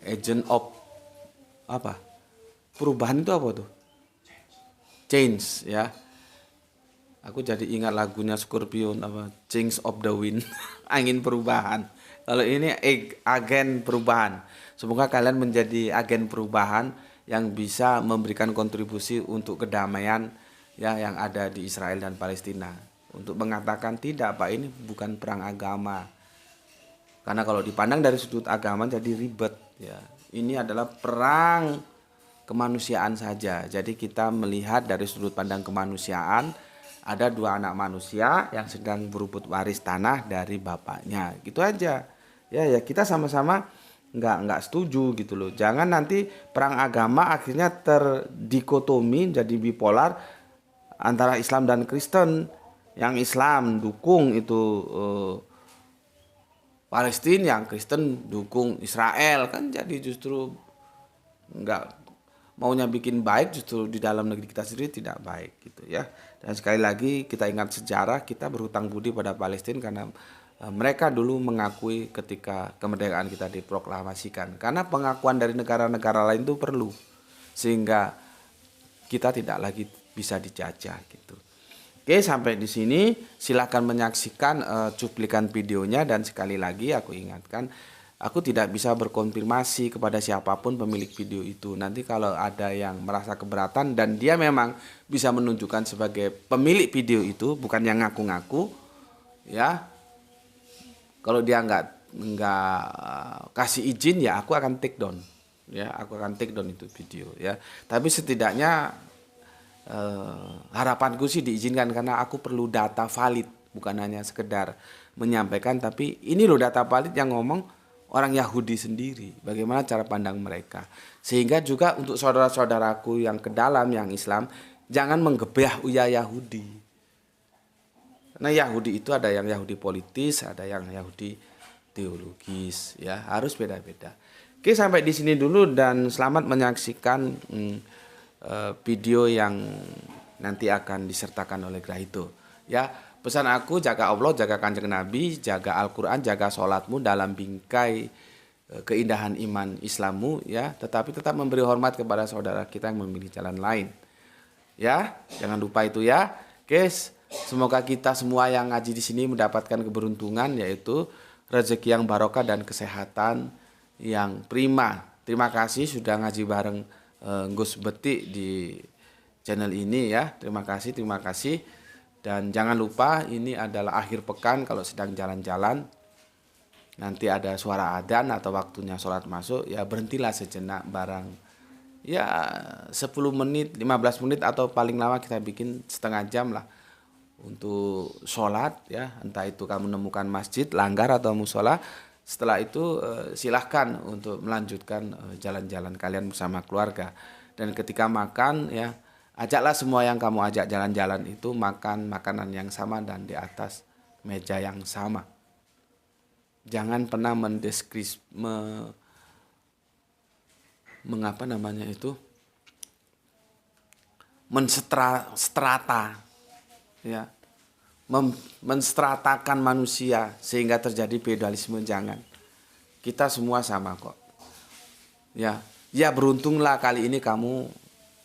Agent of apa? Perubahan itu apa tuh? Change ya. Aku jadi ingat lagunya Scorpion apa? Change of the Wind. Angin perubahan. Kalau ini agen perubahan. Semoga kalian menjadi agen perubahan yang bisa memberikan kontribusi untuk kedamaian ya yang ada di Israel dan Palestina. Untuk mengatakan tidak Pak, ini bukan perang agama. Karena kalau dipandang dari sudut agama jadi ribet ya. Ini adalah perang kemanusiaan saja. Jadi kita melihat dari sudut pandang kemanusiaan, ada dua anak manusia yang sedang berebut waris tanah dari bapaknya. Gitu aja. Ya kita sama-sama nggak setuju gitu loh. Jangan nanti perang agama akhirnya terdikotomi jadi bipolar antara Islam dan Kristen. Yang Islam dukung itu Palestina, yang Kristen dukung Israel, kan jadi justru nggak maunya bikin baik, justru di dalam negeri kita sendiri tidak baik gitu ya. Dan sekali lagi kita ingat sejarah, kita berhutang budi pada Palestina karena mereka dulu mengakui ketika kemerdekaan kita diproklamasikan. Karena pengakuan dari negara-negara lain itu perlu, sehingga kita tidak lagi bisa dijajah gitu. Oke, sampai di sini silakan menyaksikan cuplikan videonya. Dan sekali lagi aku ingatkan, aku tidak bisa berkonfirmasi kepada siapapun pemilik video itu. Nanti kalau ada yang merasa keberatan dan dia memang bisa menunjukkan sebagai pemilik video itu, bukan yang ngaku-ngaku ya. Kalau dia nggak kasih izin ya aku akan take down ya, aku akan take down itu video ya. Tapi setidaknya harapanku sih diizinkan karena aku perlu data valid, bukan hanya sekedar menyampaikan, tapi ini loh data valid yang ngomong orang Yahudi sendiri, bagaimana cara pandang mereka. Sehingga juga untuk saudara-saudaraku yang ke dalam yang Islam, jangan menggebah uya Yahudi. Karena Yahudi itu ada yang Yahudi politis, ada yang Yahudi teologis, ya harus beda-beda. Oke, sampai di sini dulu dan selamat menyaksikan video yang nanti akan disertakan oleh Grahito. Ya, pesan aku jaga Allah, jaga Kanjeng Nabi, jaga Al-Quran, jaga sholatmu dalam bingkai keindahan iman Islammu, ya. Tetapi tetap memberi hormat kepada saudara kita yang memilih jalan lain. Ya, jangan lupa itu ya, guys. Semoga kita semua yang ngaji di sini mendapatkan keberuntungan, yaitu rezeki yang barokah dan kesehatan yang prima. Terima kasih sudah ngaji bareng Gus Beti di channel ini ya. Terima kasih. Dan jangan lupa ini adalah akhir pekan, kalau sedang jalan-jalan nanti ada suara adzan atau waktunya sholat masuk, ya berhentilah sejenak barang ya 10 menit, 15 menit atau paling lama kita bikin setengah jam lah untuk sholat ya, entah itu kamu menemukan masjid, langgar atau musola. Setelah itu silahkan untuk melanjutkan jalan-jalan kalian bersama keluarga. Dan ketika makan ya, ajaklah semua yang kamu ajak jalan-jalan itu makan makanan yang sama dan di atas meja yang sama. Jangan pernah mengapa namanya itu, menstrata ya, menstratakan manusia sehingga terjadi feodalisme. Jangan, kita semua sama kok ya. Beruntunglah kali ini kamu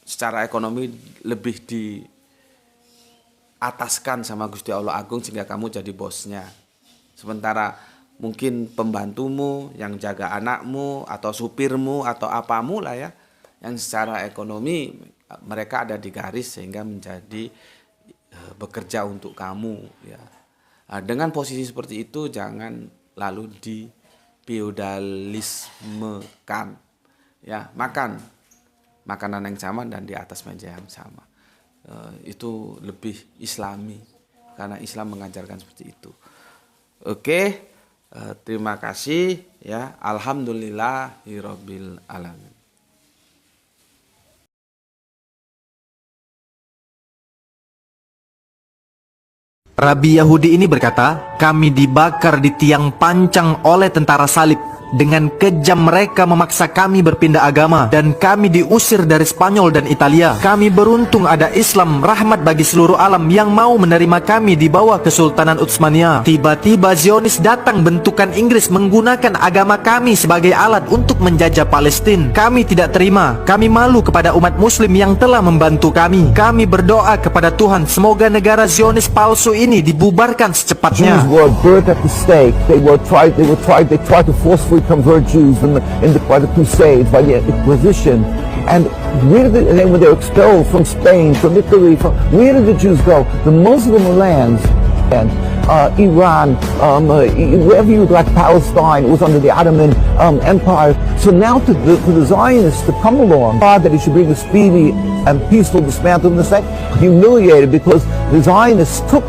secara ekonomi lebih ataskan sama Gusti Allah Agung sehingga kamu jadi bosnya. Sementara mungkin pembantumu yang jaga anakmu atau supirmu atau apamu lah ya, yang secara ekonomi mereka ada di garis sehingga menjadi bekerja untuk kamu ya. Nah, dengan posisi seperti itu jangan lalu di feudalismekan ya, makan makanan yang sama dan di atas meja yang sama. Itu lebih islami karena Islam mengajarkan seperti itu. Oke, terima kasih ya. Alhamdulillahirabbil alamin. Rabi Yahudi ini berkata, kami dibakar di tiang pancang oleh tentara salib. Dengan kejam mereka memaksa kami berpindah agama dan kami diusir dari Spanyol dan Italia. Kami beruntung ada Islam, rahmat bagi seluruh alam, yang mau menerima kami di bawah Kesultanan Utsmaniyah. Tiba-tiba Zionis datang bentukan Inggris menggunakan agama kami sebagai alat untuk menjajah Palestina. Kami tidak terima. Kami malu kepada umat muslim yang telah membantu kami. Kami berdoa kepada Tuhan semoga negara Zionis palsu ini dibubarkan secepatnya. Jews were burnt at the stake. They tried to forcefully convert Jews by the Crusades, by the Inquisition. And when they were expelled from Spain, from Italy, where did the Jews go? The Muslim lands, and Iran, wherever you like, Palestine was under the Ottoman Empire. So now for the Zionists to come along, that he should bring a speedy and peaceful dismantling of the state, humiliated because the Zionists took